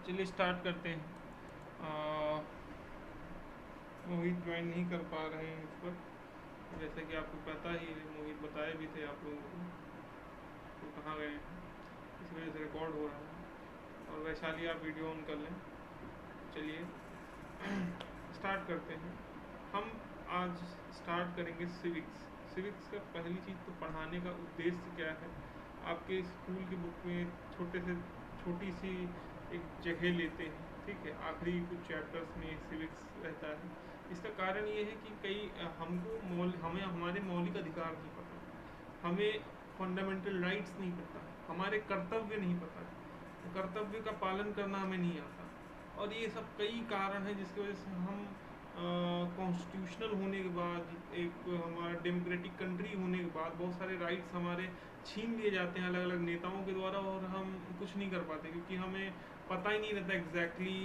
चलिए स्टार्ट करते हैं। मोहित ज्वाइन नहीं कर पा रहे हैं इस पर, जैसे कि आपको पता ही है, मोहित बताए भी थे आप लोगों को, तो कहाँ गए हैं, इस वजह से रिकॉर्ड हो रहा है। और वैशाली आप वीडियो ऑन कर लें। चलिए स्टार्ट करते हैं। हम आज स्टार्ट करेंगे सिविक्स। सिविक्स का पहली चीज़ तो पढ़ाने का उद्देश्य क्या है। आपके स्कूल की बुक में छोटी सी एक जगह लेते हैं, ठीक है, आखिरी कुछ चैप्टर्स में सिविक्स रहता है। इसका कारण ये है कि हमें हमारे मौलिक अधिकार नहीं पता, हमें फंडामेंटल राइट्स नहीं पता, हमारे कर्तव्य नहीं पता, कर्तव्य का पालन करना हमें नहीं आता। और ये सब कई कारण हैं जिसकी वजह से हम कॉन्स्टिट्यूशनल होने के बाद, एक हमारा डेमोक्रेटिक कंट्री होने के बाद बहुत सारे राइट्स हमारे छीन लिए जाते हैं अलग अलग नेताओं के द्वारा, और हम कुछ नहीं कर पाते क्योंकि हमें पता ही नहीं रहता एग्जैक्टली,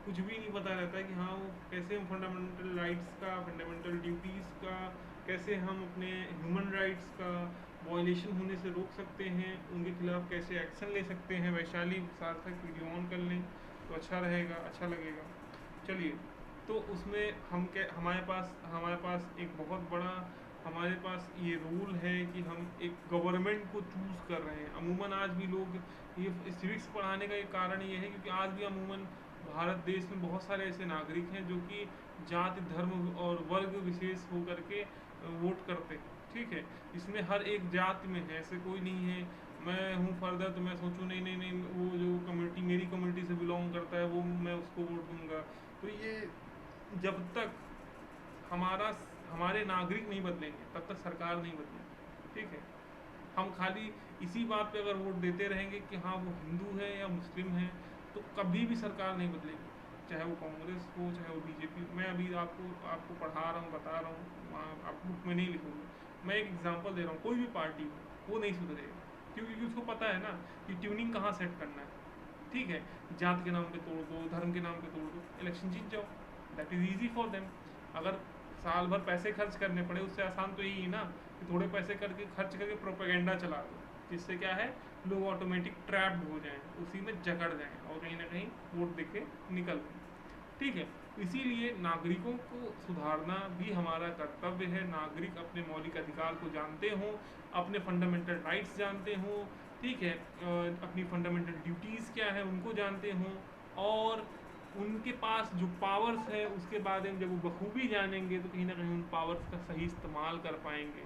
कुछ भी नहीं पता रहता है कि हाँ वो कैसे हम फंडामेंटल राइट्स का, फंडामेंटल ड्यूटीज़ का, कैसे हम अपने ह्यूमन राइट्स का वायलेशन होने से रोक सकते हैं, उनके खिलाफ कैसे एक्शन ले सकते हैं। वैशाली सार्थक वीडियो ऑन कर लें तो अच्छा रहेगा, अच्छा लगेगा। चलिए, तो उसमें हमारे पास एक बहुत बड़ा, हमारे पास ये रूल है कि हम एक गवर्नमेंट को चूज़ कर रहे हैं। अमूमन आज भी लोग, ये सिविक्स पढ़ाने का एक कारण ये है क्योंकि आज भी अमूमन भारत देश में बहुत सारे ऐसे नागरिक हैं जो कि जाति, धर्म और वर्ग विशेष होकर के वोट करते हैं, ठीक है। इसमें हर एक जाति में है, ऐसे कोई नहीं है मैं हूँ फर्दर तो मैं सोचूं नहीं नहीं नहीं वो जो कम्युनिटी मेरी कम्युनिटी से बिलोंग करता है वो मैं उसको वोट दूंगा। तो ये जब तक हमारा हमारे नागरिक नहीं बदलेंगे तब तक सरकार नहीं बदलेगी, ठीक है। हम खाली इसी बात पे अगर वोट देते रहेंगे कि हाँ वो हिंदू है या मुस्लिम है, तो कभी भी सरकार नहीं बदलेगी, चाहे वो कांग्रेस हो चाहे वो बीजेपी। मैं अभी आपको आपको पढ़ा रहा हूँ, बता रहा हूँ, आप बुक में नहीं लिखूंगा, मैं एक एग्जांपल दे रहा हूँ। कोई भी पार्टी हो वो नहीं सुधरेगा, क्योंकि उसको पता है ना कि ट्यूनिंग कहाँ सेट करना है, ठीक है। जात के नाम पे तोड़ दो, धर्म के नाम पे तोड़ दो, इलेक्शन जीत जाओ, that is easy for them. अगर साल भर पैसे खर्च करने पड़े उससे आसान तो यही है ना कि थोड़े पैसे करके खर्च करके प्रोपेगेंडा चला दो, जिससे क्या है लोग ऑटोमेटिक ट्रैप्ड हो जाएं, उसी में जकड़ जाएं और कहीं ना कहीं वोट देके निकल जाएं, ठीक है। इसीलिए नागरिकों को सुधारना भी हमारा कर्तव्य है। नागरिक अपने मौलिक अधिकार को जानते हों, अपने फंडामेंटल राइट्स जानते हों, ठीक है, अपनी फंडामेंटल ड्यूटीज़ क्या है उनको जानते हों, और उनके पास जो पावर्स है उसके बारे में जब वो बखूबी जानेंगे तो कहीं ना कहीं उन पावर्स का सही इस्तेमाल कर पाएंगे,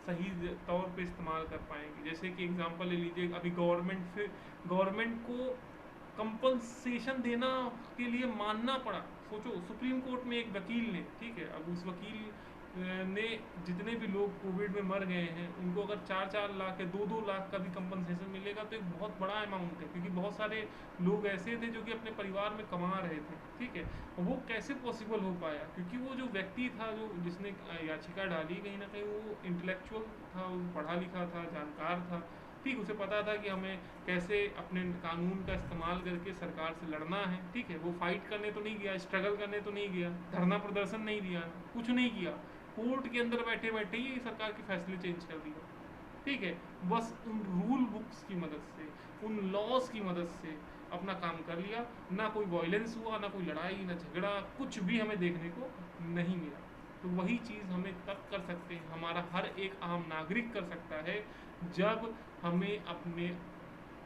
सही तौर पे इस्तेमाल कर पाएंगे। जैसे कि एग्जांपल ले लीजिए, अभी गवर्नमेंट को कंपनसेशन देना के लिए मानना पड़ा। सोचो, सुप्रीम कोर्ट में एक वकील ने, ठीक है, अब उस वकील ने जितने भी लोग कोविड में मर गए हैं उनको अगर 4-4 लाख या 2-2 लाख का भी कंपनसेशन मिलेगा तो एक बहुत बड़ा अमाउंट है, क्योंकि बहुत सारे लोग ऐसे थे जो कि अपने परिवार में कमा रहे थे, ठीक है। वो कैसे पॉसिबल हो पाया, क्योंकि वो जो व्यक्ति था जो जिसने याचिका डाली, कहीं ना कहीं वो इंटेलेक्चुअल था, वो पढ़ा लिखा था, जानकार था, ठीक, उसे पता था कि हमें कैसे अपने कानून का इस्तेमाल करके सरकार से लड़ना है, ठीक है। वो फाइट करने तो नहीं गया, स्ट्रगल करने तो नहीं गया, धरना प्रदर्शन नहीं दिया, कुछ नहीं किया, कोर्ट के अंदर बैठे बैठे ही सरकार के फैसले चेंज कर दिया, ठीक है। बस उन रूल बुक्स की मदद से, उन लॉज की मदद से अपना काम कर लिया। ना कोई वायलेंस हुआ, ना कोई लड़ाई, ना झगड़ा, कुछ भी हमें देखने को नहीं मिला। तो वही चीज़ हमें तब कर सकते हैं, हमारा हर एक आम नागरिक कर सकता है, जब हमें अपने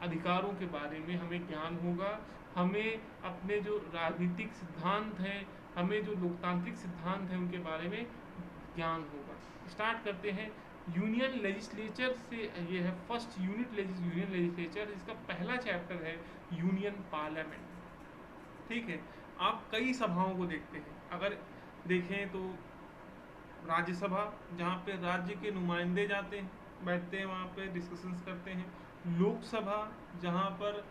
अधिकारों के बारे में हमें ज्ञान होगा, हमें अपने जो राजनीतिक सिद्धांत हैं, हमें जो लोकतांत्रिक सिद्धांत हैं उनके बारे में ज्ञान होगा। स्टार्ट करते हैं यूनियन लेजिस्लेचर से। ये है फर्स्ट यूनियन लेजिस्लेचर, इसका पहला चैप्टर है यूनियन पार्लियामेंट, ठीक है। आप कई सभाओं को देखते हैं, अगर देखें तो राज्यसभा, जहाँ पे राज्य के नुमाइंदे जाते हैं, बैठते हैं, वहाँ पे डिस्कशंस करते हैं। लोकसभा, जहाँ पर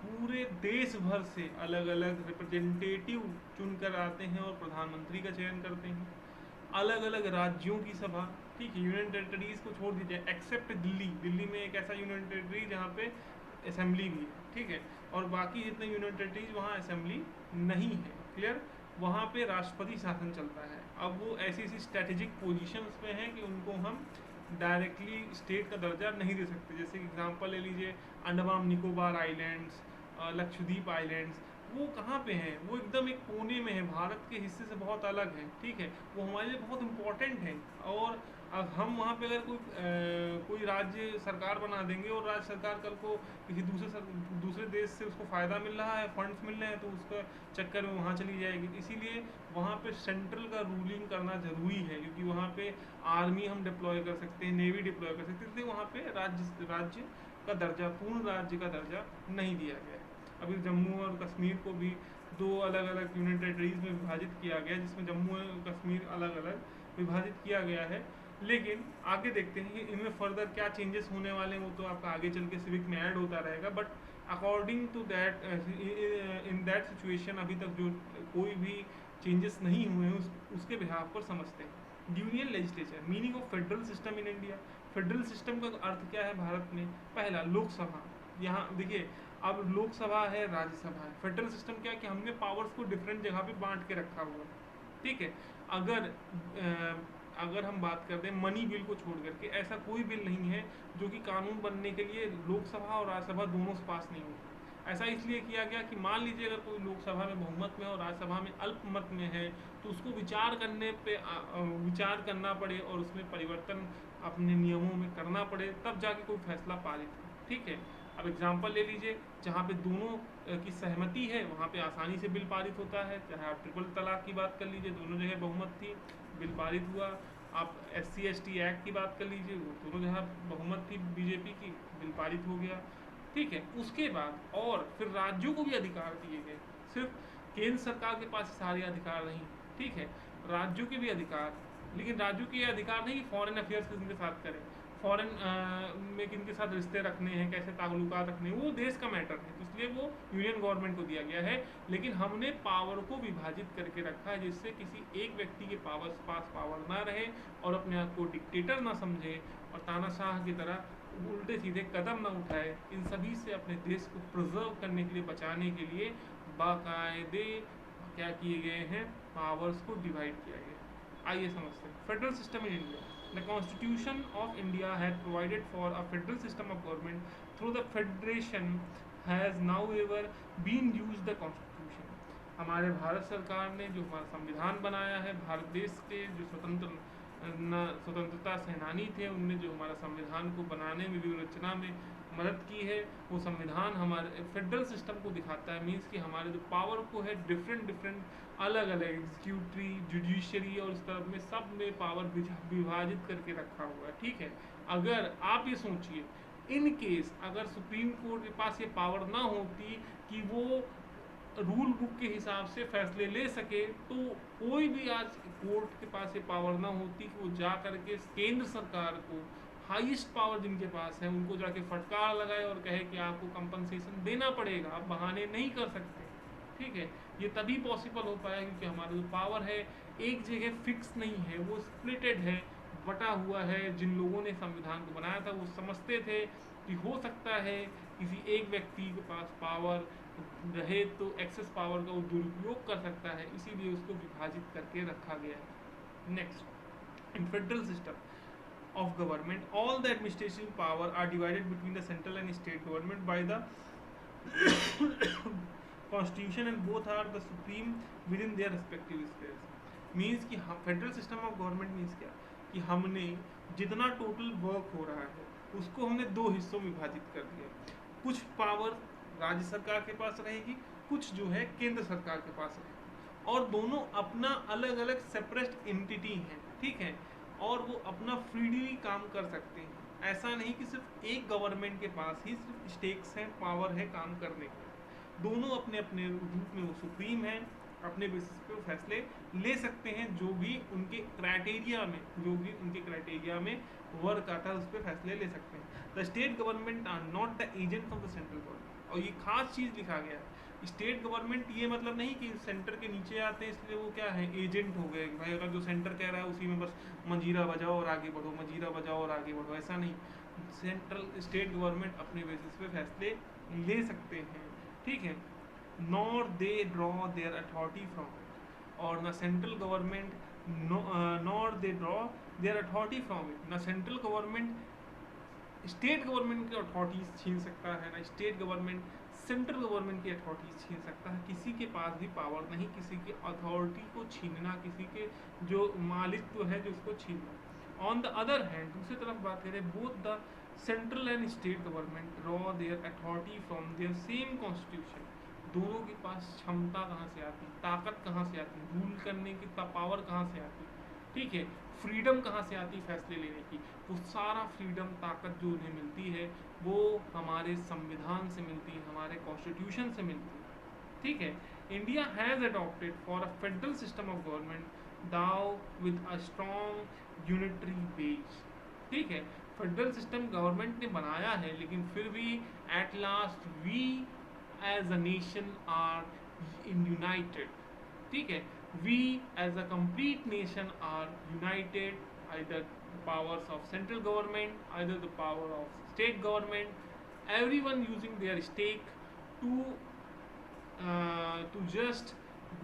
पूरे देश भर से अलग अलग रिप्रेजेंटेटिव चुनकर आते हैं और प्रधानमंत्री का चयन करते हैं। अलग अलग राज्यों की सभा, ठीक है, यूनियन टेरिटरीज को छोड़ दीजिए, एक्सेप्ट दिल्ली। दिल्ली में एक ऐसा यूनियन टेरिटरी जहाँ पे असेंबली भी है, ठीक है, और बाकी जितने यूनियन टेरिटरीज वहाँ असेंबली नहीं है, क्लियर। वहाँ पे राष्ट्रपति शासन चलता है। अब वो ऐसी ऐसी स्ट्रेटेजिक पोजीशंस पे हैं कि उनको हम डायरेक्टली स्टेट का दर्जा नहीं दे सकते। जैसे एग्जांपल ले लीजिए, अंडमान निकोबार आइलैंड्स, लक्षद्वीप आइलैंड्स, वो कहाँ पे है, वो एकदम एक कोने में है, भारत के हिस्से से बहुत अलग है, ठीक है, वो हमारे लिए बहुत इंपॉर्टेंट है। और अब हम वहाँ पे अगर कोई राज्य सरकार बना देंगे और राज्य सरकार कल को किसी दूसरे देश से उसको फ़ायदा मिल रहा है, फंड्स मिल रहे हैं, तो उसका चक्कर में वहाँ चली जाएगी। इसीलिए वहाँ पे सेंट्रल का रूलिंग करना ज़रूरी है, क्योंकि वहाँ पे आर्मी हम डिप्लॉय कर सकते हैं, नेवी डिप्लॉय कर सकते हैं, इसलिए वहाँ पे राज्य का दर्जा, पूर्ण राज्य का दर्जा नहीं दिया गया है। अभी जम्मू और कश्मीर को भी दो अलग अलग यूनियन टेरिटरीज में विभाजित किया गया, जिसमें जम्मू और कश्मीर अलग अलग विभाजित किया गया है। लेकिन आगे देखते हैं कि इनमें फर्दर क्या चेंजेस होने वाले हैं, वो तो आपका आगे चल के सिविक में ऐड होता रहेगा। But according to that, in that situation अभी तक जो कोई भी चेंजेस नहीं हुए हैं उसके बिहाफ पर समझते हैं। Union legislature, meaning of federal system in India. Federal system का अर्थ क्या है भारत में? पहला, लोकसभा। यहाँ देखिए, अब लोकसभा है, राज्यसभा है। फेडरल सिस्टम क्या है कि हमने पावर्स को डिफरेंट जगह पे बांट के रखा हुआ है, ठीक है। अगर हम बात करते हैं मनी बिल को छोड़ करके, ऐसा कोई बिल नहीं है जो कि कानून बनने के लिए लोकसभा और राज्यसभा दोनों से पास नहीं होता। ऐसा इसलिए किया गया कि मान लीजिए अगर कोई लोकसभा में बहुमत में और राज्यसभा में अल्पमत में है, तो उसको विचार करने पे विचार करना पड़े और उसमें परिवर्तन अपने नियमों में करना पड़े, तब जाके कोई फैसला पारित हो, ठीक है। अब एग्जाम्पल ले लीजिए, जहाँ पे दोनों की सहमति है वहाँ पे आसानी से बिल पारित होता है। चाहे आप ट्रिपल तलाक की बात कर लीजिए, दोनों जगह बहुमत थी, बिल पारित हुआ। आप SC/ST एक्ट की बात कर लीजिए, वो दोनों जगह बहुमत थी बीजेपी की, बिल पारित हो गया, ठीक है। उसके बाद और फिर राज्यों को भी अधिकार दिए गए, सिर्फ केंद्र सरकार के पास सारे अधिकार नहीं, ठीक है, राज्यों के भी अधिकार। लेकिन राज्यों के ये अधिकार नहीं कि फॉरेन अफेयर्स किसके साथ करें, फॉरेन में किन के साथ रिश्ते रखने हैं, कैसे ताल्लुकात रखने हैं, वो देश का मैटर है, इसलिए वो यूनियन गवर्नमेंट को दिया गया है। लेकिन हमने पावर को विभाजित करके रखा है, जिससे किसी एक व्यक्ति के पास पावर ना रहे और अपने आप को डिक्टेटर ना समझे और तानाशाह की तरह उल्टे सीधे कदम ना उठाए। इन सभी से अपने देश को प्रिजर्व करने के लिए, बचाने के लिए बाकायदे क्या किए गए हैं, पावर्स को डिवाइड किया गया। आइए समझते हैं federal system in India. The Constitution of India had provided for a federal system of government through the federation has now ever been used the Constitution। हमारे भारत सरकार ने जो हमारा संविधान बनाया है, भारत देश के जो स्वतंत्रता सेनानी थे, उनने जो हमारा संविधान को बनाने में, विरचना में मदद की है, वो संविधान हमारे फेडरल सिस्टम को दिखाता है। मीन्स कि हमारे जो पावर को है डिफरेंट अलग अलग एग्जीक्यूटिव, जुडिशरी और इस तरफ में सब में पावर विभाजित करके रखा हुआ है, ठीक है। अगर आप ये सोचिए, इन केस अगर सुप्रीम कोर्ट के पास ये पावर ना होती कि वो रूल बुक के हिसाब से फैसले ले सके, तो कोई भी आज कोर्ट के पास ये पावर ना होती कि वो जा करके केंद्र सरकार को, हाईएस्ट पावर जिनके पास है, उनको जाके फटकार लगाए और कहे कि आपको कंपनसेशन देना पड़ेगा, आप बहाने नहीं कर सकते, ठीक है। ये तभी पॉसिबल हो पाया क्योंकि हमारा जो पावर है एक जगह फिक्स नहीं है, वो स्प्लिटेड है, बटा हुआ है। जिन लोगों ने संविधान को बनाया था वो समझते थे कि हो सकता है किसी एक व्यक्ति के पास पावर रहे तो एक्सेस पावर का वो दुरुपयोग कर सकता है, इसीलिए उसको विभाजित करके रखा गया है। Next, in federal system of government, all the administrative power are divided between the central and state government by the constitution, and both are the supreme within their respective spheres। means कि federal system of government means क्या कि हमने जितना total work हो रहा है उसको हमने दो हिस्सों में विभाजित कर दिया। कुछ पावर राज्य सरकार के पास रहेगी, कुछ जो है केंद्र सरकार के पास रहेगी, और दोनों अपना अलग अलग सेपरेट एंटिटी हैं, ठीक है, और वो अपना फ्रीली काम कर सकते हैं। ऐसा नहीं कि सिर्फ एक गवर्नमेंट के पास ही सिर्फ स्टेक्स हैं, पावर है काम करने का। दोनों अपने अपने रूप में वो सुप्रीम हैं, अपने बेसिस पे फैसले ले सकते हैं, जो भी उनके क्राइटेरिया में वर्क आता है उस पर फैसले ले सकते हैं। The state government are not the agent of the central government. और ये खास चीज़ लिखा गया है, स्टेट गवर्नमेंट ये मतलब नहीं कि सेंटर के नीचे आते हैं इसलिए वो क्या है, एजेंट हो गए। भाई अगर जो सेंटर कह रहा है उसी में बस मंजीरा बजाओ और आगे बढ़ो, मंजीरा बजाओ और आगे बढ़ो, ऐसा नहीं। सेंट्रल स्टेट गवर्नमेंट अपने बेसिस पे फैसले ले सकते हैं, ठीक है। Nor they draw their authority from it, और ना central government nor they draw their authority from it, ना सेंट्रल गवर्नमेंट स्टेट गवर्नमेंट की अथॉरिटीज छीन सकता है, ना स्टेट गवर्नमेंट सेंट्रल गवर्नमेंट की अथॉरिटीज छीन सकता है। किसी के पास भी पावर नहीं किसी की अथॉरिटी को छीनना, किसी के जो मालिक है जो उसको छीनना। ऑन द अदर हैंड दूसरी तरफ बात करें, both the central and state government draw their authority from their same constitution. दोनों के पास क्षमता कहाँ से आती, ताकत कहाँ से आती, रूल करने की पावर कहाँ से आती, ठीक है, फ्रीडम कहाँ से आती फैसले लेने की। वो सारा फ्रीडम ताकत जो उन्हें मिलती है वो हमारे संविधान से मिलती है, हमारे कॉन्स्टिट्यूशन से मिलती है, ठीक है। India has adopted for a federal system of government though with a strong unitary base, ठीक है। फेडरल सिस्टम गवर्नमेंट ने बनाया है, लेकिन फिर भी at last we as a nation are united, ठीक है। We as a complete nation are united, either the powers of central government, either the power of state government, everyone using their stake to just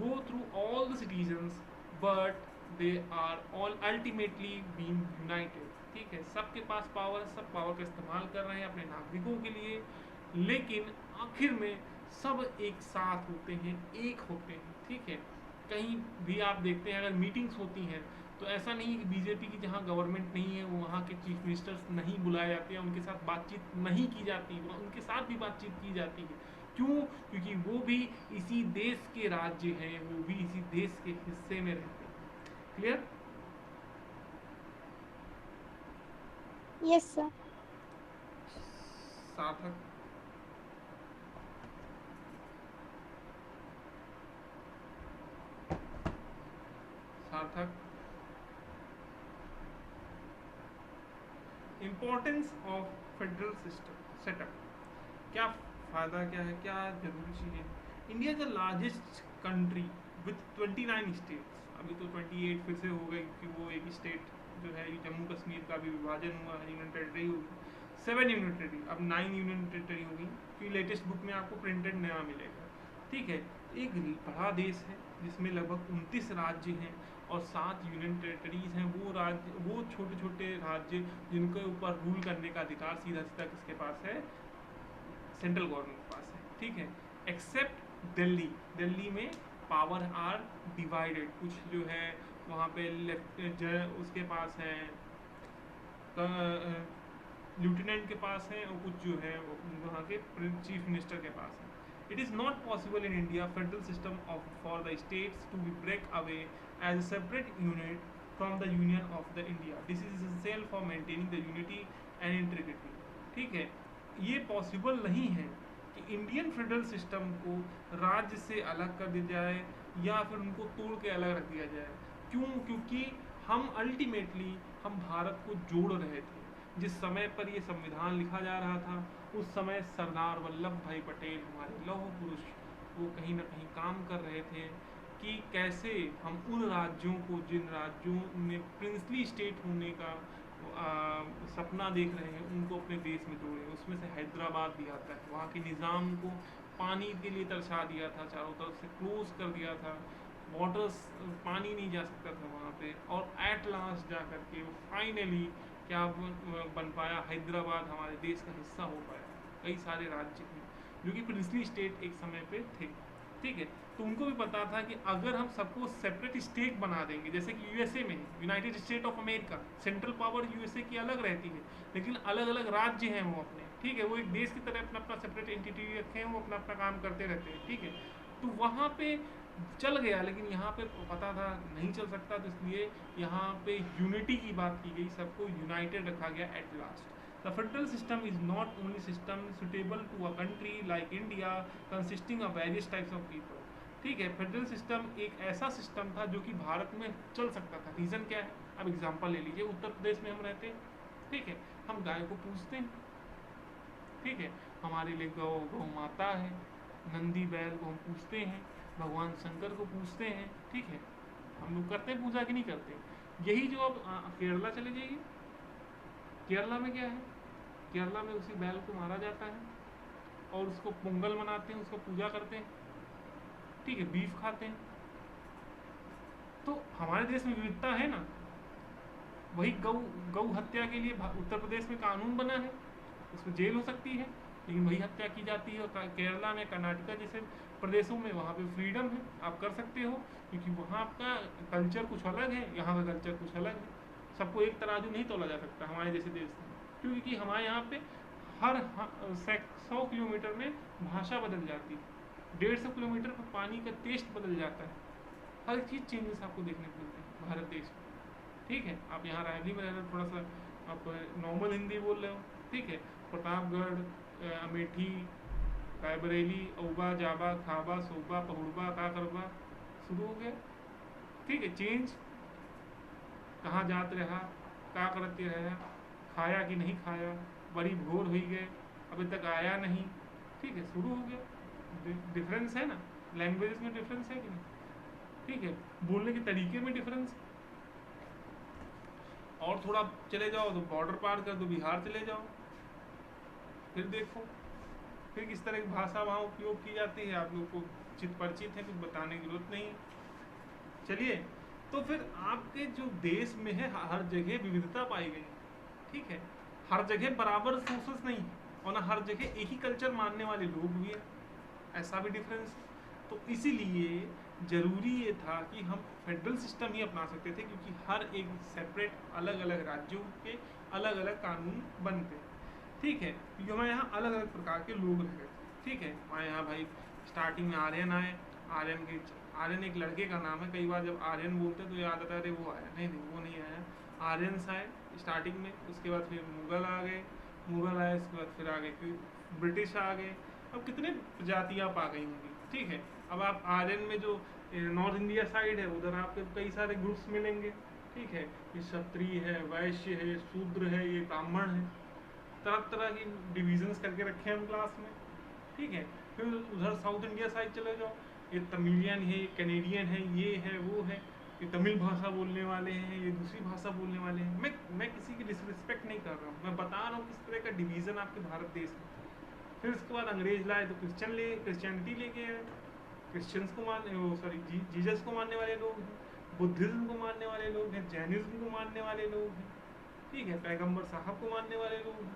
go through all the citizens, but they are all ultimately being united, ठीक है। सबके पास power, सब power का इस्तेमाल कर रहे हैं अपने नागरिकों के लिए, लेकिन आखिर में सब एक साथ होते हैं, एक होते हैं, ठीक है। कहीं भी आप देखते हैं अगर मीटिंग्स होती हैं तो ऐसा नहीं है कि बीजेपी की जहाँ गवर्नमेंट नहीं है वहाँ के चीफ मिनिस्टर्स नहीं बुलाए जाते हैं, उनके साथ बातचीत नहीं की जाती, उनके साथ भी बातचीत की जाती है। क्यों? क्योंकि वो भी इसी देश के राज्य हैं, वो भी इसी देश के हिस्से में रहते हैं। क्लियर? Yes sir. सार्थक? सार्थक? Importance of federal system setup, क्या फ़ायदा क्या है, क्या जरूरी चीज़ें। India is the largest country with 29 states, अभी तो 28 फिर से हो गए क्योंकि वो एक स्टेट जो है जम्मू कश्मीर का भी विभाजन हुआ है, यूनियन टेरिटरी होगी, 7 यूनियन टेरिटरी, अब 9 यूनियन टेरिटरी होगी क्योंकि लेटेस्ट बुक में आपको प्रिंटेड नया मिलेगा, ठीक है। एक बड़ा देश है जिसमें लगभग 29 राज्य हैं और 7 यूनियन टेरिटरीज हैं। वो राज्य, वो छोटे छोटे राज्य जिनके ऊपर रूल करने का अधिकार सीधा सीधा किसके पास है, सेंट्रल गवर्नमेंट के पास है, ठीक है। एक्सेप्ट दिल्ली, दिल्ली में पावर आर डिवाइडेड, कुछ जो है वहाँ पे उसके पास है लेफ्टिनेंट के पास है और कुछ जो है वहाँ के चीफ मिनिस्टर के पास है। It is not possible in India federal system of for the states to be break away as a separate unit from the union of the India. This is essential for maintaining the unity and integrity, ठीक है। ये possible नहीं है कि Indian federal system को राज्य से अलग कर दिया जाए या फिर उनको तोड़ के अलग रख दिया जाए। क्यों? क्योंकि हम अल्टीमेटली हम भारत को जोड़ रहे थे। जिस समय पर ये संविधान लिखा जा रहा था उस समय सरदार वल्लभ भाई पटेल हमारे लौह पुरुष वो कहीं ना कहीं काम कर रहे थे कि कैसे हम उन राज्यों को, जिन राज्यों में प्रिंसली स्टेट होने का सपना देख रहे हैं, उनको अपने देश में जोड़े। उसमें से हैदराबाद भी आता है। वहाँ के निज़ाम को पानी के लिए तरसा दिया था, चारों तरफ से क्लोज कर दिया था, वाटर्स, पानी नहीं जा सकता था वहाँ पे। और एट लास्ट जा कर के वो फाइनली क्या बन पाया, हैदराबाद हमारे देश का हिस्सा हो पाया। कई सारे राज्य हैं जो कि प्रिंसली स्टेट एक समय पे थे, ठीक है। तो उनको भी पता था कि अगर हम सबको सेपरेट स्टेट बना देंगे, जैसे कि यूएसए में United state of America, central power USA की अलग रहती है लेकिन अलग अलग राज्य हैं वो अपने, ठीक है। वो एक देश की तरह अपना अपना सेपरेट एंटिटी रखे हैं, वो अपना अपना काम करते रहते हैं, ठीक है। तो वहाँ पे चल गया, लेकिन यहाँ पे पता था नहीं चल सकता, तो इसलिए यहाँ पे यूनिटी की बात की गई, सबको यूनाइटेड रखा गया at last. The federal system is not only system suitable to a country like India consisting of various types of people, ठीक है। फेडरल सिस्टम एक ऐसा सिस्टम था जो कि भारत में चल सकता था। रीज़न क्या है? अब एग्जांपल ले लीजिए, उत्तर प्रदेश में हम रहते हैं, ठीक है, हम गाय को पूजते हैं, ठीक है, हमारे लिए गौ माता है, नंदी बैल को हम पूजते हैं, भगवान शंकर को पूजते हैं, ठीक है, हम लोग करते हैं पूजा कि नहीं करते। यही जो अब केरला चले जाइए, केरला में क्या है, केरला में उसी बैल को मारा जाता है और उसको पोंगल मनाते हैं, उसको पूजा करते हैं, ठीक है, बीफ खाते हैं। तो हमारे देश में विविधता है ना। वही गौ हत्या के लिए उत्तर प्रदेश में कानून बना है, उसमें जेल हो सकती है, लेकिन वही हत्या की जाती है। और केरला में, कर्नाटका जैसे प्रदेशों में वहाँ पे फ्रीडम है, आप कर सकते हो, क्योंकि वहाँ का कल्चर कुछ अलग है, यहाँ का कल्चर कुछ अलग है। सबको एक तराजू नहीं तोला जा सकता हमारे जैसे देश में, क्योंकि हमारे यहाँ पे हर 100 किलोमीटर में भाषा बदल जाती है, 150 किलोमीटर पर पानी का टेस्ट बदल जाता है, हर चीज़ चेंजेस आपको देखने को मिलते हैं भारत देश में। ठीक है, आप यहाँ रायली में रहना, थोड़ा सा आप नॉर्मल हिंदी बोल रहे हो, ठीक है, प्रतापगढ़, अमेठी, रायबरेली, औबा, जाबा, खाबा, सोबा, पहुड़बा, का करबा शुरू हो गया। ठीक है, चेंज, कहाँ जात रहा, का करते रहा, खाया कि नहीं खाया, बड़ी भोर हुई गए, अभी तक आया नहीं। ठीक है, शुरू हो गया। डिफरेंस है ना, लैंग्वेज में डिफरेंस है कि नहीं? ठीक है, बोलने के तरीके में डिफरेंस। और थोड़ा चले जाओ तो बॉर्डर पार कर दो, बिहार चले जाओ, फिर देखो फिर किस तरह की भाषा वहाँ उपयोग की जाती है, आप लोग को चित परिचित है, कुछ बताने की जरूरत नहीं है। चलिए, तो फिर आपके जो देश में है हर जगह विविधता पाई गई, ठीक है, हर जगह बराबर सोर्सेस नहीं है, और ना हर जगह एक ही कल्चर मानने वाले लोग भी हैं, ऐसा भी डिफरेंस है। तो इसीलिए जरूरी ये था कि हम फेडरल सिस्टम ही अपना सकते थे, क्योंकि हर एक सेपरेट अलग अलग राज्यों के अलग अलग कानून बनते हैं। ठीक है, क्योंकि हमारे यहाँ अलग अलग प्रकार के लोग रह गए। ठीक है, हमारे यहाँ भाई स्टार्टिंग में आर्यन आए, आर्यन एक लड़के का नाम है, कई बार जब आर्यन बोलते तो याद आता है अरे वो आया, नहीं वो नहीं आया, आर्यंस आए स्टार्टिंग में, उसके बाद फिर मुगल आ गए, मुगल आए, उसके बाद फिर आ गए फिर ब्रिटिश आ गए, अब कितने प्रजातियाँ आप आ गई होंगी। ठीक है, अब आप आर्यन में जो नॉर्थ इंडिया साइड है उधर आपके कई सारे ग्रुप्स मिलेंगे। ठीक है, ये क्षत्रिय है, वैश्य है, शूद्र है, ये ब्राह्मण है, तरह तरह की डिविजन्स करके रखे हैं हम क्लास में। ठीक है, फिर उधर साउथ इंडिया साइड चले जाओ, ये तमिलियन है, ये कैनेडियन है, ये है वो है, ये तमिल भाषा बोलने वाले हैं, ये दूसरी भाषा बोलने वाले हैं। मैं किसी की डिसरिस्पेक्ट नहीं कर रहा हूँ, मैं बता रहा हूँ किस तरह का डिवीज़न आपके भारत देश में। फिर उसके बाद अंग्रेज लाए तो क्रिश्चियनिटी लेके आए, क्रिश्चियंस को जीसस को मानने वाले लोग हैं, बुद्धिज्म को मानने वाले लोग हैं, जैनिज्म को मानने वाले लोग हैं। ठीक है, पैगंबर साहब को मानने वाले लोग हैं।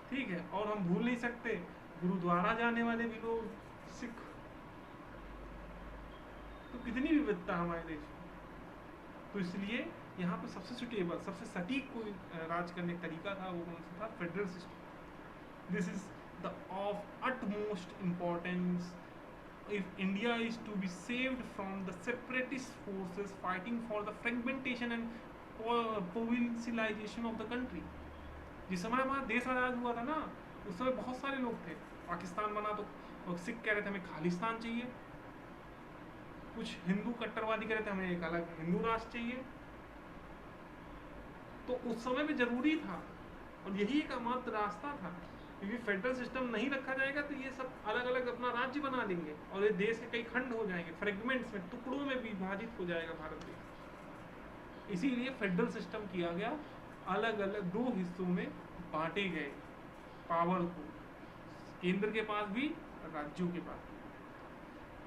ठीक है, और हम भूल नहीं सकते गुरुद्वारा जाने वाले भी लोग, सिख। तो कितनी विविधता हमारे देश में। तो इसलिए यहाँ पर सबसे सुटेबल, सबसे सटीक कोई राज करने का तरीका था, वो कौन सा था? Federal system. This is the of utmost importance if India is to be saved from the separatist forces fighting for the fragmentation and provincialization of the country। जिस समय हमारा देश आज़ाद हुआ था ना, उस समय बहुत सारे लोग थे, पाकिस्तान बना तो सिख कह रहे थे हमें खालिस्तान चाहिए, कुछ हिंदू कट्टरवादी कह रहे थे हमें एक अलग हिंदू राष्ट्र चाहिए। तो उस समय भी जरूरी था, और यही एक एकमात्र रास्ता था, क्योंकि फेडरल सिस्टम नहीं रखा जाएगा तो ये सब अलग अलग अपना राज्य बना लेंगे, और ये देश के कई खंड हो जाएंगे, फ्रेगमेंट्स में, टुकड़ों में विभाजित हो जाएगा भारत देश। इसीलिए फेडरल सिस्टम किया गया, अलग अलग दो हिस्सों में बांटे गए पावर को, केंद्र के पास भी और राज्यों के पास भी।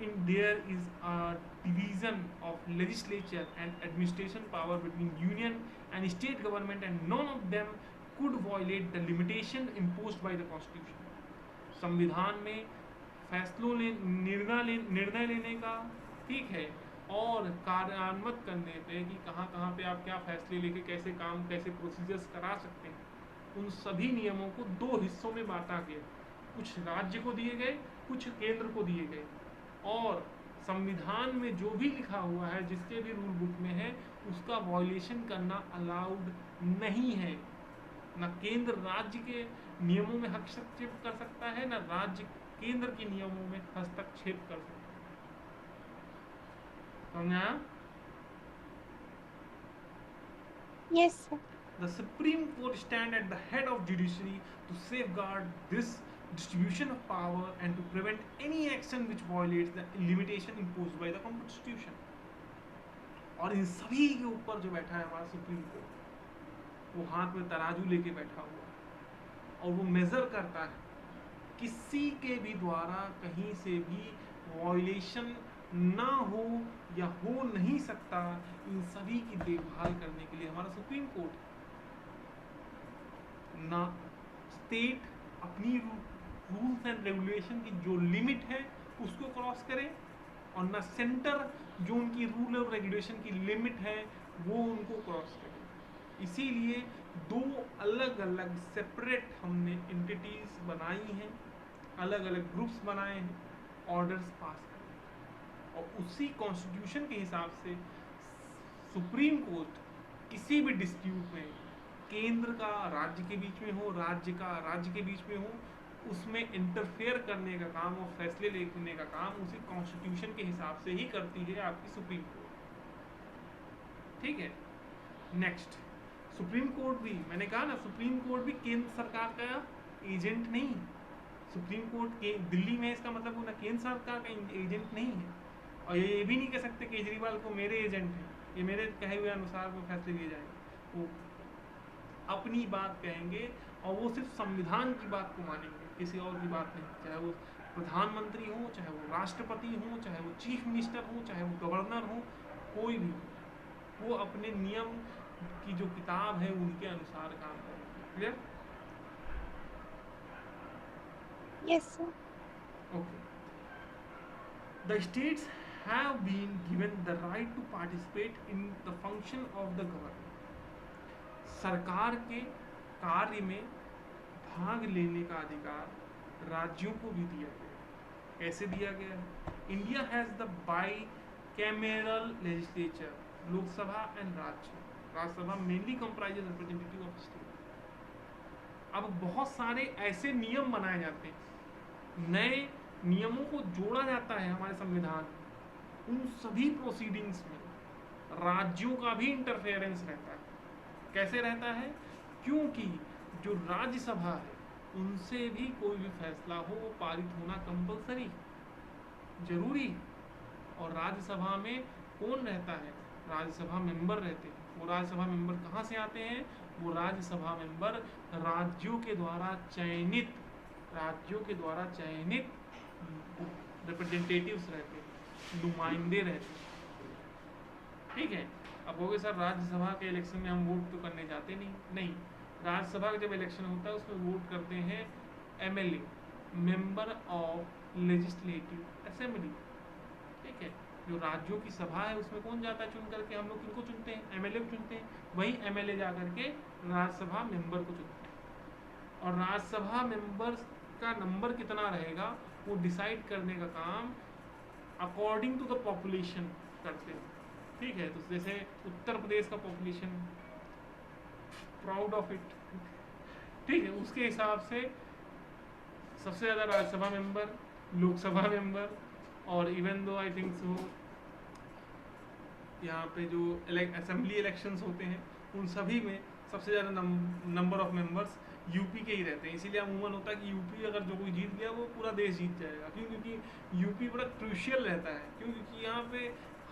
In there is a division of legislature and administration power between union and state government, and none of them could violate the limitation imposed by the constitution। संविधान में फैसलों निर्णय लेने का, ठीक है, और कार्यान्वित करने पे कि कहाँ कहाँ पे आप क्या फैसले लेके कैसे काम, कैसे प्रोसीजर्स करा सकते हैं, उन सभी नियमों को दो हिस्सों में बांटा गया, कुछ राज्य को दिए गए, कुछ केंद्र को दिए गए। और संविधान में जो भी लिखा हुआ है, जिसके भी रूल बुक में है, उसका वॉयलेशन करना अलाउड नहीं है। न केंद्र राज्य के नियमों में हस्तक्षेप कर सकता है, न राज्य केंद्र के नियमों में हस्तक्षेप कर सकता है। समझा? Yes, sir. The Supreme Court stand at the head of judiciary to safeguard this distribution of power and to prevent any action which violates the limitation imposed by the Constitution। और इन सभी के ऊपर जो बैठा है हमारा सुप्रीम कोर्ट, वो हाथ में तराजू लेके बैठा हुआ है, और वो मेजर करता है किसी के भी द्वारा कहीं से भी वॉयलेशन ना हो या हो नहीं सकता, इन सभी की देखभाल करने के लिए हमारा सुप्रीम कोर्ट ना स्टेट अपनी रूल्स एंड रेगुलेशन की जो लिमिट है उसको क्रॉस करे, और ना सेंटर जो उनकी रूल और रेगुलेशन की लिमिट है वो उनको क्रॉस करे। इसीलिए दो अलग अलग सेपरेट हमने एंटिटीज बनाई हैं, अलग अलग ग्रुप्स बनाए हैं, ऑर्डर्स पास करें, और उसी कॉन्स्टिट्यूशन के हिसाब से सुप्रीम कोर्ट किसी भी डिस्प्यूट में केंद्र का राज्य के बीच में हो, राज्य का राज्य के बीच में हो, उसमें इंटरफेयर करने का काम और फैसले लेने का काम उसी कॉन्स्टिट्यूशन के हिसाब से ही करती है आपकी सुप्रीम कोर्ट। ठीक है। नेक्स्ट, सुप्रीम कोर्ट भी, मैंने कहा ना, सुप्रीम कोर्ट भी केंद्र सरकार का एजेंट नहीं। सुप्रीम कोर्ट के दिल्ली में, इसका मतलब वो ना केंद्र सरकार का एजेंट नहीं है, और ये भी नहीं कह सकते केजरीवाल को मेरे एजेंट हैं, ये मेरे कहे हुए अनुसार वो फैसले लिए जाएंगे। वो अपनी बात कहेंगे और वो सिर्फ संविधान की बात को मानेंगे, किसी और की बात नहीं। चाहे वो प्रधानमंत्री हो, चाहे वो राष्ट्रपति हो, चाहे वो चीफ मिनिस्टर हो, चाहे वो गवर्नर हो, कोई भी, वो अपने नियम की जो किताब है उनके अनुसार काम करेंगे। Clear? Yes, sir. Okay. The states have been given the right to participate in the function of the government. सरकार के कार्य में भाग लेने का अधिकार राज्यों को भी दिया गया है। कैसे दिया गया है? India has the bicameral legislature, Lok Sabha and Rajya Sabha mainly comprises representative of state. अब बहुत सारे ऐसे नियम बनाए जाते हैं, नए नियमों को जोड़ा जाता है हमारे संविधान में, उन सभी प्रोसीडिंग्स में राज्यों का भी इंटरफेरेंस रहता है। कैसे रहता है? क्योंकि जो राज्यसभा है उनसे भी कोई भी फैसला हो वो पारित होना कंपलसरी, जरूरी। और राज्यसभा में कौन रहता है? राज्यसभा मेंबर रहते हैं। वो राज्यसभा मेंबर कहाँ से आते हैं? वो राज्यसभा मेंबर राज्यों के द्वारा चयनित रिप्रेजेंटेटिव्स रहते हैं, नुमाइंदे रहते हैं। ठीक है। अब हो गए सर राज्यसभा के इलेक्शन में हम वोट तो करने जाते नहीं। राज्यसभा का जब इलेक्शन होता है उसमें वोट करते हैं MLA, member of legislative assembly. ठीक है। जो राज्यों की सभा है उसमें कौन जाता है चुन करके? हम लोग किनको चुनते हैं? एमएलए को चुनते हैं। वही एमएलए जा करके राज्यसभा मेंबर को चुनते हैं, और राज्यसभा मेंबर्स का नंबर कितना रहेगा वो डिसाइड करने का काम अकॉर्डिंग टू द पॉपुलेशन करते हैं। ठीक है। तो जैसे उत्तर प्रदेश का पॉपुलेशन, प्राउड ऑफ इट, ठीक है, उसके हिसाब से सबसे ज़्यादा राज्यसभा मेंबर, लोकसभा मेंबर, और even though I think so यहाँ पे जो असेंबली इलेक्शंस होते हैं उन सभी में सबसे ज़्यादा नंबर ऑफ मेंबर्स यूपी के ही रहते हैं। इसीलिए अमूमन होता है कि यूपी अगर जो कोई जीत गया वो पूरा देश जीत जाएगा। क्यों? क्योंकि यूपी बड़ा क्रूशियल रहता है। क्यों? क्योंकि यहाँ पे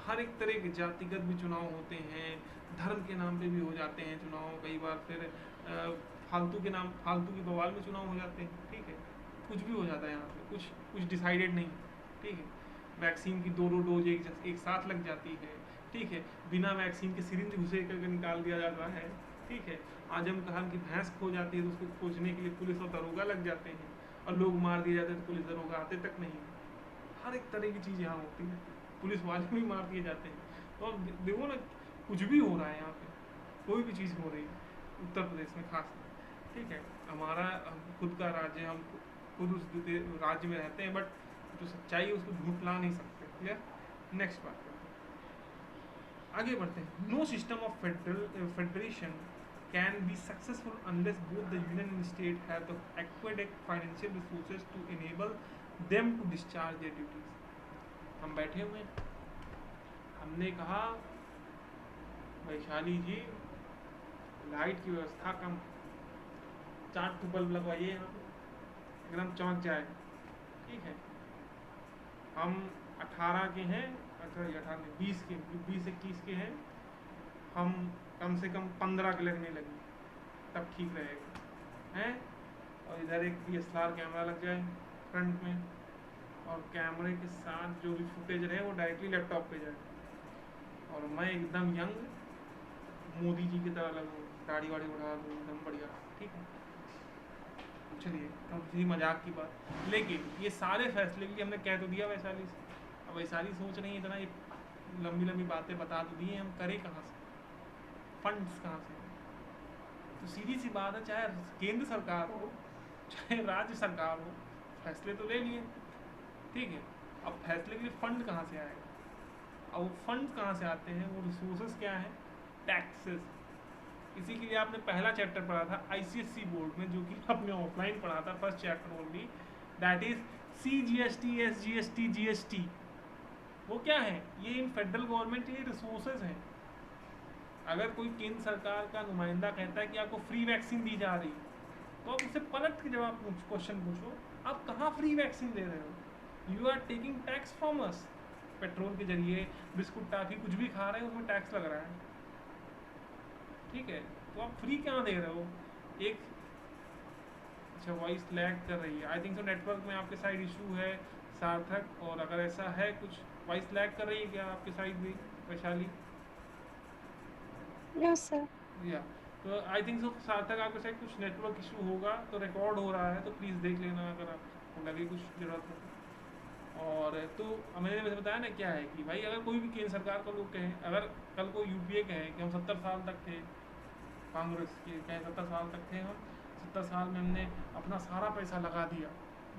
हर एक तरह के जातिगत भी चुनाव होते हैं, धर्म के नाम पे भी हो जाते हैं चुनाव, कई बार फिर फालतू के बवाल में चुनाव हो जाते हैं। ठीक है। कुछ भी हो जाता है यहाँ पे, कुछ डिसाइडेड नहीं। ठीक है। वैक्सीन की 2 डोज एक साथ लग जाती है। ठीक है। बिना वैक्सीन के सिरिंज घुसे करके निकाल दिया जाता है। ठीक है। आजम खान की भैंस खो जाती है तो उसको खोजने के लिए पुलिस और दरोगा लग जाते हैं, और लोग मार दिए जाते हैं तो पुलिस दरोगा आते तक नहीं। हर एक तरह की चीज़ यहाँ होती है, पुलिस वाले भी मार दिए जाते हैं। तो अब देखो ना, कुछ भी हो रहा है यहाँ पे, कोई भी चीज़ हो रही है उत्तर प्रदेश में खास। ठीक है। हमारा खुद का राज्य, हम खुद उस राज्य में रहते हैं, बट जो सच्चाई है उसको झूठला नहीं सकते। क्लियर? नेक्स्ट बात करते हैं, आगे बढ़ते हैं। No system of federation can be successful unless both the union and state have the adequate financial resources to enable them to discharge their duties. हम बैठे हुए हैं, हमने कहा वैशाली जी लाइट की व्यवस्था कम, 4 बल्ब लगवाइए यहाँ पे, एकदम चमक जाए। ठीक है। हम 18 के हैं, 20-21 के हैं, हम कम से कम 15 के लगने लगे तब ठीक रहेगा, हैं? और इधर एक DSLR कैमरा लग जाए फ्रंट में, और कैमरे के साथ जो भी फुटेज रहे वो डायरेक्टली लैपटॉप पे जाए, और मैं एकदम यंग मोदी जी की तरह लगूँ, दाढ़ी वाड़ी उड़ा दूँ, एकदम बढ़िया। ठीक है। चलिए अब थी मजाक की बात, लेकिन ये सारे फैसले के लिए हमने कह तो दिया वैशाली से। अब वैशाली सोच रही है इतना ये लंबी लंबी बातें बता तो दी हैं, हम करें कहाँ से, फंड्स कहाँ से? तो सीधी सी बात है, चाहे केंद्र सरकार हो चाहे राज्य सरकार हो, फैसले तो ले लिए, ठीक है। अब फैसले के लिए फंड कहाँ से आएगा? अब फंड कहाँ से आते हैं? वो रिसोर्सेज क्या हैं? टैक्सेस। इसी के लिए आपने पहला चैप्टर पढ़ा था आईसीएससी बोर्ड में, जो कि आपने ऑफलाइन पढ़ा था, first chapter only, that is CGST, SGST, GST। वो क्या है? ये इन फेडरल गवर्नमेंट के रिसोर्सेज हैं। अगर कोई केंद्र सरकार का नुमाइंदा कहता है कि आपको फ्री वैक्सीन दी जा रही है, तो आप उससे पलट के जवाब क्वेश्चन पूछो, आप कहाँ फ्री वैक्सीन दे रहे हो? You are taking tax from us. Petrol के जरिए बिस्कुट टाफी कुछ भी खा रहे हैं उसमें टैक्स लग रहा है, ठीक है। तो आप फ्री कहाँ दे रहे हो? एक अच्छा वॉइस लैग कर रही है, आई थिंक सो नेटवर्क में आपके साइड इशू है सार्थक, और अगर ऐसा है कुछ वॉइस लैग कर रही है क्या आपके साइड भी वैशाली? No, sir. या तो आई थिंक सो सार्थक आपके साइड कुछ नेटवर्क इशू होगा, तो रिकॉर्ड हो रहा है तो प्लीज़ देख लेना अगर आपको लगे कुछ ज़रूरत हो। और तो मैंने वैसे बताया ना क्या है कि भाई अगर कोई भी केंद्र सरकार का लोग कहें, अगर कल को यूपीए कहे कि हम 70 साल तक थे, कांग्रेस के कहे 70 साल तक थे हम, 70 साल में हमने अपना सारा पैसा लगा दिया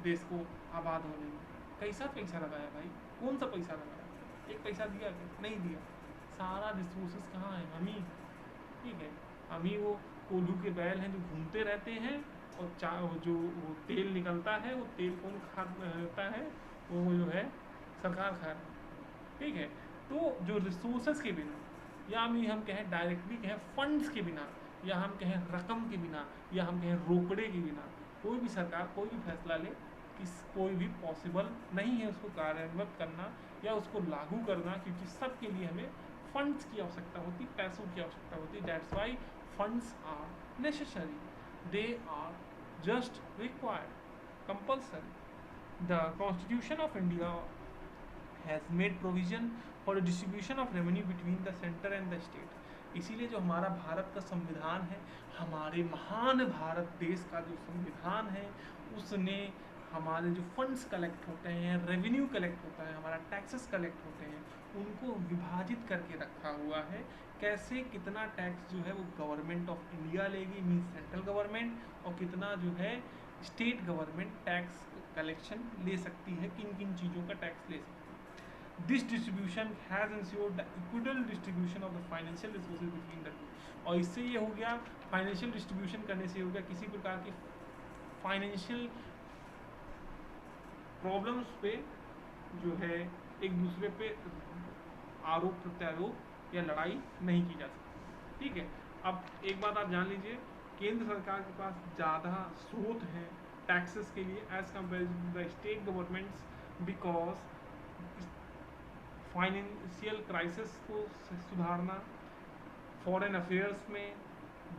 देश को आबाद होने में, कैसा पैसा लगाया भाई? कौन सा पैसा लगाया? एक पैसा दिया क्या? नहीं दिया। सारा रिसोर्सेज कहाँ है? हम ही, ठीक है। हम ही वो कोल्हू के बैल हैं जो घूमते रहते हैं, और जो वो तेल निकलता है, वो तेल कौन खाता है? वो जो है सरकार खा रही है, ठीक है। तो जो रिसोर्सेज के बिना, या हम कहें डायरेक्टली कहें फंड्स के बिना, या हम कहें रकम के बिना, या हम कहें रोकड़े के बिना, कोई भी सरकार कोई भी फैसला ले, कोई भी पॉसिबल नहीं है उसको कार्यान्वित करना या उसको लागू करना, क्योंकि सबके लिए हमें फंड्स की आवश्यकता होती, पैसों की आवश्यकता होती। That's why funds are necessary, they are just required, compulsory. The Constitution of India has made provision for the distribution of revenue between the center and the state। इसीलिए जो हमारा भारत का संविधान है, हमारे महान भारत देश का जो संविधान है, उसने हमारे जो फंड्स कलेक्ट होते हैं, रेवेन्यू कलेक्ट होता है, हमारा टैक्सेस कलेक्ट होते हैं, उनको विभाजित करके रखा हुआ है। कैसे? कितना टैक्स जो है वो गवर्नमेंट ऑफ इंडिया लेगी, मीन्स सेंट्रल गवर्नमेंट, और कितना जो है स्टेट गवर्नमेंट टैक्स कलेक्शन ले सकती है, किन किन चीज़ों का टैक्स ले सकती है। This distribution has insured the acquittal distribution of the financial resources between the two. और इससे ये हो गया, फाइनेंशियल डिस्ट्रीब्यूशन करने से हो गया, किसी प्रकार की फाइनेंशियल प्रॉब्लम्स पे जो है एक दूसरे पे आरोप प्रत्यारोप या लड़ाई नहीं की जा सकती, ठीक है। अब एक बात आप जान लीजिए, केंद्र सरकार के पास ज़्यादा स्रोत हैं टैक्सेस के लिए as compared to the state governments, because financial crisis को सुधारना, फॉरेन अफेयर्स में,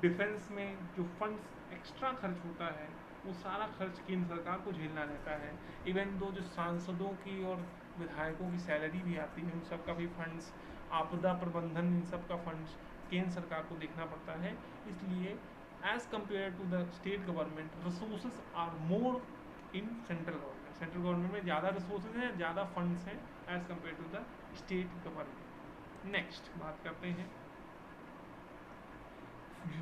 डिफेंस में जो फंड्स एक्स्ट्रा खर्च होता है, वो सारा खर्च केंद्र सरकार को झेलना रहता है। इवन दो जो सांसदों की और विधायकों की सैलरी भी आती है, उन सब का भी फंड्स, आपदा प्रबंधन, इन सब का फंड्स केंद्र सरकार को देखना पड़ता है। इसलिए as compared to the state government, resources are more in central government. Central government में ज़्यादा रिसोर्सेज हैं, ज़्यादा फंड्स हैं as compared to the state government. Next बात करते हैं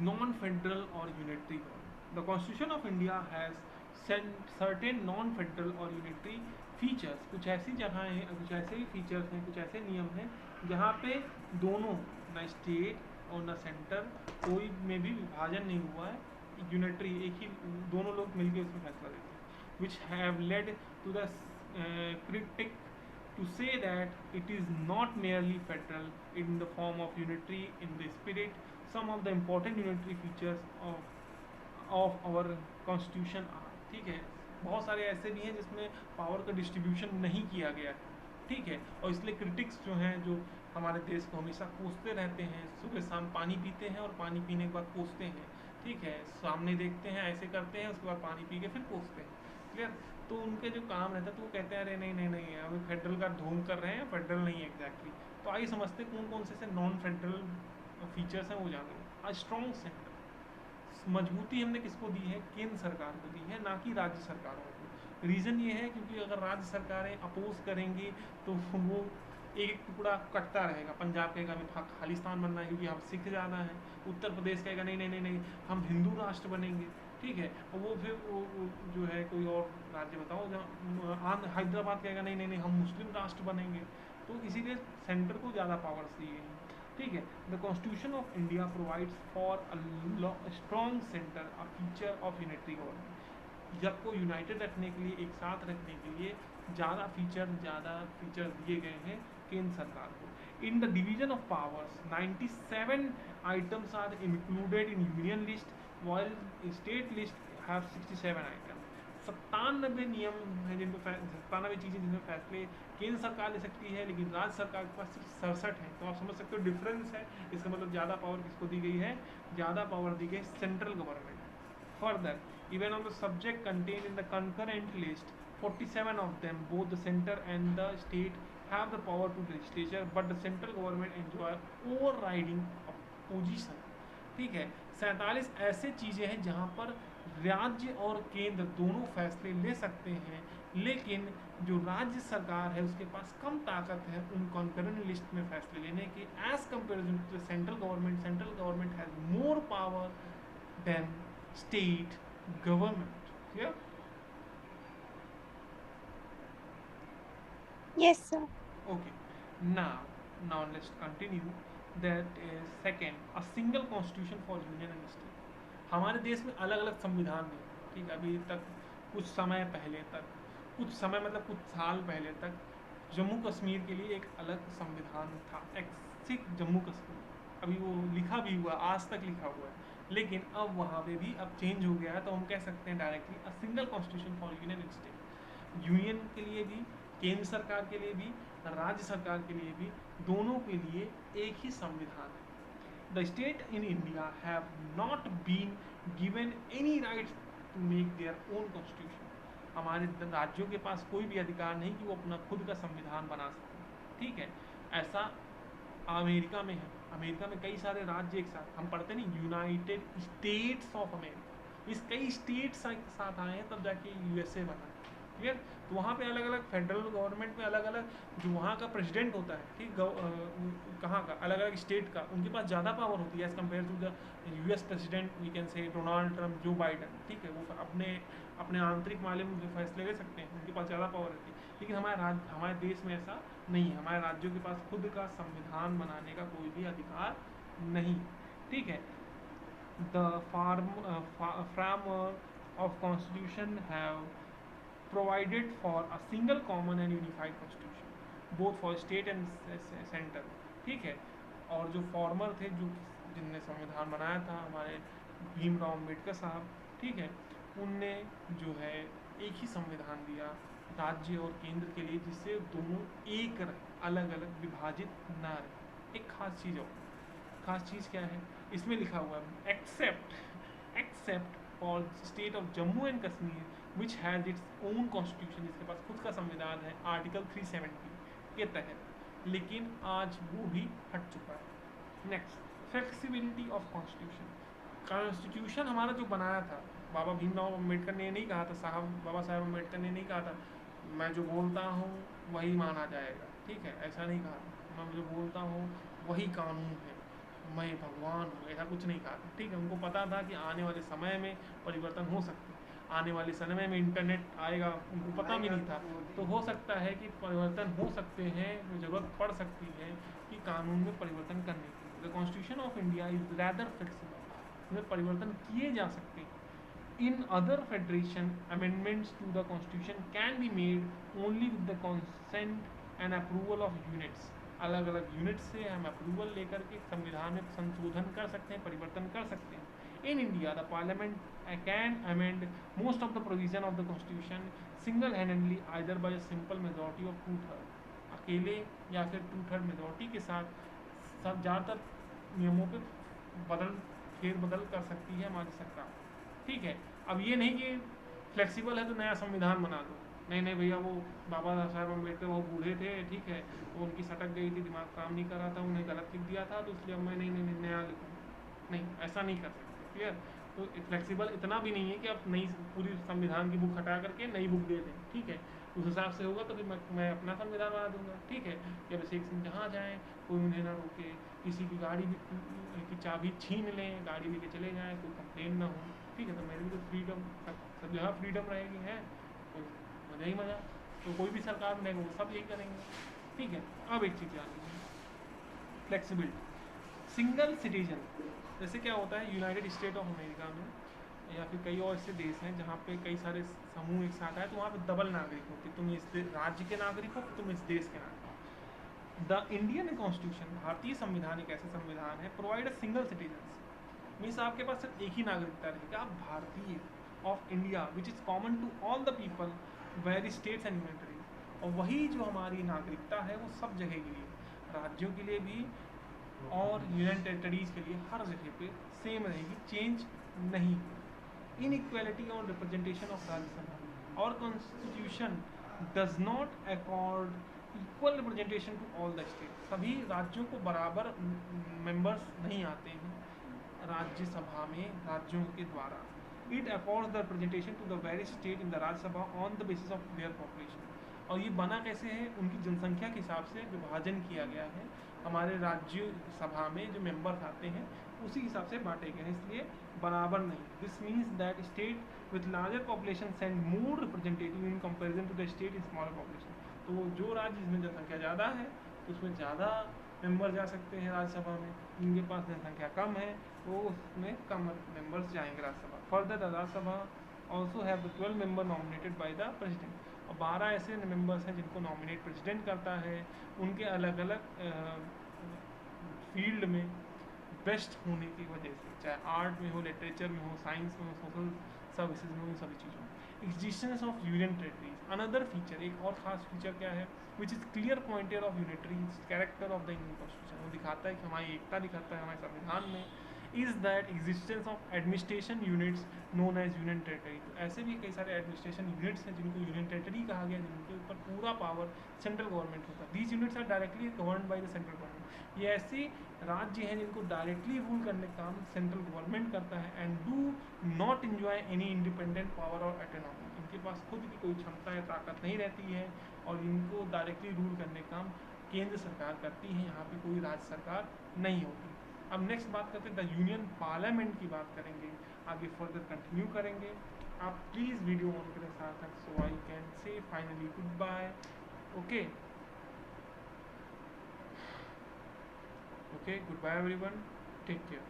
नॉन फेडरल और unitary government. The constitution of India has certain non federal और यूनिटरी फीचर्स। कुछ ऐसी जगहें हैं, कुछ ऐसे ही फीचर्स हैं, कुछ ऐसे नियम हैं जहाँ पे दोनों, न स्टेट और न सेंटर, कोई में भी विभाजन नहीं हुआ है, यूनिटरी एक ही, दोनों लोग मिलकर उसमें फैसला लेते हैं। Which have led to the critic to say that it is not merely federal in the form of unitary in the spirit. Some of the important unitary features of our constitution are, ठीक है। बहुत सारे ऐसे भी हैं जिसमें power का distribution नहीं किया गया है, ठीक है। और इसलिए क्रिटिक्स जो हैं, जो हमारे देश को हमेशा कोसते रहते हैं, सुबह शाम पानी पीते हैं और पानी पीने के बाद कोसते हैं, ठीक है। सामने देखते हैं, ऐसे करते हैं, उसके बाद पानी पी के फिर कोसते हैं, क्लियर। तो उनके जो काम रहता है, तो वो कहते हैं अरे नहीं नहीं नहीं, हम फेडरल का धूम कर रहे हैं, फेडरल नहीं है एग्जैक्टली। तो आइए समझते कौन कौन से नॉन फेडरल फीचर्स हैं वो जानेंगे। अ स्ट्रॉन्ग सेंटर, मजबूती हमने किसको दी है, केंद्र सरकार को दी है, ना कि राज्य सरकारों को। रीज़न ये है क्योंकि अगर राज्य सरकारें अपोज करेंगी तो वो एक एक टुकड़ा कटता रहेगा। पंजाब कहेगा हमें खालिस्तान बनना है क्योंकि यहाँ सिख ज़्यादा है, उत्तर प्रदेश कहेगा नहीं नहीं नहीं नहीं हम हिंदू राष्ट्र बनेंगे, ठीक है, और वो फिर वो जो है कोई और राज्य बताओ जहाँ हैदराबाद कहेगा नहीं नहीं नहीं हम मुस्लिम राष्ट्र बनेंगे। तो इसीलिए सेंटर को ज़्यादा पावर्स दी गई हैं, ठीक है। The constitution of India provides for a strong centre, a feature of unitary government. जब को यूनाइटेड रखने के लिए, एक साथ रखने के लिए ज़्यादा फीचर दिए गए हैं केंद्र सरकार को। In the division of powers 97 items are included in union list while state list have 67 item. 97 नियम हैं जिन पर 97 चीज़ें जिनमें फैसले केंद्र सरकार ले सकती है, लेकिन राज्य सरकार के पास सिर्फ 67 है। तो आप समझ सकते हो डिफरेंस है। इसका मतलब ज़्यादा पावर किसको दी गई है, ज़्यादा पावर दी गई central government. Further even on the subject contained in the concurrent list, 47 of them, both the center and the state have the power to legislature, but the central government enjoy overriding position, ठीक है। 47 ऐसे चीज़ें हैं जहाँ पर राज्य और केंद्र दोनों फैसले ले सकते हैं, लेकिन जो राज्य सरकार है उसके पास कम ताकत है उन कॉन्करेंट लिस्ट में फैसले लेने की, as comparison to the central government. Central government has more power than state government. Yeah. Yes, sir. Okay. Now let's continue. That is second, a single constitution for union and state. हमारे देश में अलग अलग संविधान हैं, ठीक है। अभी तक कुछ समय पहले तक, कुछ समय मतलब कुछ साल पहले तक जम्मू कश्मीर के लिए एक अलग संविधान था, एक्सिक जम्मू कश्मीर। अभी वो लिखा भी हुआ, आज तक लिखा हुआ है, लेकिन अब वहाँ पे भी अब चेंज हो गया है। तो हम कह सकते हैं directly a single constitution for union and state. Union के लिए भी, केंद्र सरकार के लिए भी, राज्य सरकार के लिए भी, दोनों के लिए एक ही संविधान है। The state in India have not been given any rights to make their own constitution. हमारे राज्यों के पास कोई भी अधिकार नहीं कि वो अपना खुद का संविधान बना सकें, ठीक है। ऐसा अमेरिका में है। अमेरिका में कई सारे राज्य एक साथ, हम पढ़ते नहीं यूनाइटेड स्टेट्स ऑफ अमेरिका, इस कई स्टेट्स एक साथ आए हैं तब जाके यूएसए बना, क्लियर। तो वहाँ पे अलग अलग फेडरल गवर्नमेंट में अलग अलग जो वहाँ का प्रेसिडेंट होता है, ठीक, कहाँ का, अलग अलग स्टेट का, उनके पास ज़्यादा पावर होती है as compared to the US president. We can say Donald Trump, Joe Biden, ठीक है, वो अपने आंतरिक मामले में फैसले ले सकते हैं, उनके पास ज़्यादा पावर रहती है। लेकिन हमारे देश में ऐसा नहीं है, हमारे राज्यों के पास खुद का संविधान बनाने का कोई भी अधिकार नहीं, ठीक है। The framework of constitution have provided for a single common and unified constitution both for state and center, ठीक है। और जो फॉर्मर थे, जो जिनने संविधान बनाया था, हमारे भीमराव अम्बेडकर साहब, ठीक है, उनने जो है एक ही संविधान दिया राज्य और केंद्र के लिए, जिससे दोनों एक अलग अलग विभाजित ना रहे। एक खास चीज़ और, खास चीज़ क्या है, इसमें लिखा हुआ है except for state of Jammu and Kashmir which has its own constitution, जिसके पास खुद का संविधान है आर्टिकल 370 के तहत, लेकिन आज वो भी हट चुका है। नेक्स्ट, फ्लेक्सिबिलिटी ऑफ कॉन्स्टिट्यूशन हमारा जो बनाया था, बाबा भीमराव अम्बेडकर ने नहीं कहा था, बाबा साहब अम्बेडकर ने नहीं कहा था मैं जो बोलता हूँ वही माना जाएगा, ठीक है, ऐसा नहीं कहा। मैं जो बोलता हूँ वही कानून है, मैं भगवान हूँ, ऐसा कुछ नहीं कहा, ठीक है। उनको पता था कि आने वाले समय में परिवर्तन हो सकते हैं, आने वाले समय में इंटरनेट आएगा, उनको पता भी नहीं था। तो हो सकता है कि परिवर्तन हो सकते हैं, ज़रूरत पड़ सकती है कि कानून में परिवर्तन करने की। The constitution of India is rather flexible, उसमें परिवर्तन किए जा सकते हैं। In other federation, amendments to the constitution can be made only with the consent and approval of units. अलग अलग यूनिट से हम अप्रूवल लेकर के संविधान में संशोधन कर सकते हैं, परिवर्तन कर सकते हैं। In India the parliament can amend most of the provision of the constitution single handedly either bye simple majority of 2/3, अकेले या फिर 2/3 मेजॉरिटी के साथ सब ज़्यादातर नियमों पे फेरबदल कर सकती है हमारी सरकार, ठीक है। अब ये नहीं कि फ्लेक्सिबल है तो नया संविधान बना दो, नहीं नहीं भैया, वो बाबा साहब अम्बेडकर वो बूढ़े थे, ठीक है, वो उनकी सटक गई थी, दिमाग काम नहीं कर रहा था, उन्हें गलत लिख दिया था, तो इसलिए अब मैं नहीं नया लिखूँ, नहीं, ऐसा नहीं कर सकते, क्लियर। तो फ्लेक्सिबल इतना भी नहीं है कि आप नई पूरी संविधान की बुक हटा करके नई बुक दे दें, ठीक है। उस हिसाब से होगा तो फिर मैं अपना संविधान बना दूंगा, ठीक है। कि अभिषेक सिंह जहाँ जाएँ कोई उन्हें ना रोके, किसी की गाड़ी की चाबी छीन लें, गाड़ी लेके चले जाएँ, कोई कंप्लेन ना हो, ठीक है। तो मेरी भी तो फ्रीडम, सब जगह फ्रीडम रहेगी है, तो मज़ा ही मज़ा। तो कोई भी सरकार बनेगा वो सब यही करेंगे, ठीक है। अब एक चीज़ याद रखिए, फ्लेक्सिबिलिटी, सिंगल सिटीजन। जैसे क्या होता है यूनाइटेड स्टेट ऑफ अमेरिका में या फिर कई और ऐसे देश हैं जहाँ पे कई सारे समूह एक साथ आए, तो वहाँ पे डबल नागरिक होती है, तुम इस राज्य के नागरिक हो, तुम इस देश के नागरिक हो। द इंडियन कॉन्स्टिट्यूशन, भारतीय संविधान एक ऐसा संविधान है, provide a single citizen, means आपके पास सिर्फ एक ही नागरिकता रहेगा, आप भारतीय of India which is common to all the people very states and union territories. और वही जो हमारी नागरिकता है वो सब जगह के लिए, राज्यों के लिए भी और यूनियन टेरिटरीज के लिए हर जगह पे सेम रहेगी, चेंज नहीं। इनइक्वालिटी और रिप्रेजेंटेशन ऑफ राज्यसभा, और constitution does not accord equal representation to all the state. सभी राज्यों को बराबर मेंबर्स नहीं आते हैं राज्यसभा में राज्यों के द्वारा। It accords the representation to the various state in the Rajya Sabha on the basis of their population. और ये बना कैसे है, उनकी जनसंख्या के हिसाब से विभाजन किया गया है। हमारे राज्यसभा में जो मेंबर्स आते हैं उसी हिसाब से बांटे गए हैं, इसलिए बराबर नहीं। This means that state with larger population send more representative in comparison to the state in smaller population. तो जो राज्य जिसमें जनसंख्या ज़्यादा है तो उसमें ज़्यादा मेंबर जा सकते हैं राज्यसभा में, जिनके पास जनसंख्या कम है वो उसमें कम मेंबर्स जाएंगे Rajya Sabha. Further the Rajya Sabha also have the 12 member nominated by the president. और 12 ऐसे मेंबर्स हैं जिनको नॉमिनेट प्रेसिडेंट करता है, उनके अलग अलग फील्ड में बेस्ट होने की वजह से, चाहे आर्ट में हो, लिटरेचर में हो, साइंस में हो, सोशल सर्विसेज में हो, इन सभी चीज़ों में। Existence of union territories, another feature, एक और खास फीचर क्या है, which is clear pointer of unitary character of the Indian constitution. वो दिखाता है कि हमारी एकता दिखाता है हमारे संविधान में, is that existence of administration units known as union territory. तो ऐसे भी कई सारे एडमिनिस्ट्रेशन यूनिट्स हैं जिनको यूनियन टेरिटरी कहा गया, जिनके ऊपर पूरा पावर सेंट्रल गवर्नमेंट होता है। These units are directly governed by the central government. ये ऐसे राज्य हैं जिनको डायरेक्टली रूल करने का काम सेंट्रल गवर्नमेंट करता है, and do not enjoy any independent power और ऑटोनॉमी। इनके पास खुद की कोई क्षमता या ताकत नहीं रहती है और इनको डायरेक्टली रूल करने का काम केंद्र सरकार करती है, यहाँ पे कोई राज्य सरकार नहीं होती। अब नेक्स्ट बात करते हैं द यूनियन पार्लियामेंट की बात करेंगे, आगे फर्दर कंटिन्यू करेंगे। आप प्लीज़ वीडियो ऑन करें साथ तक, so I can say finally goodbye. Okay okay, good bye everyone, take care.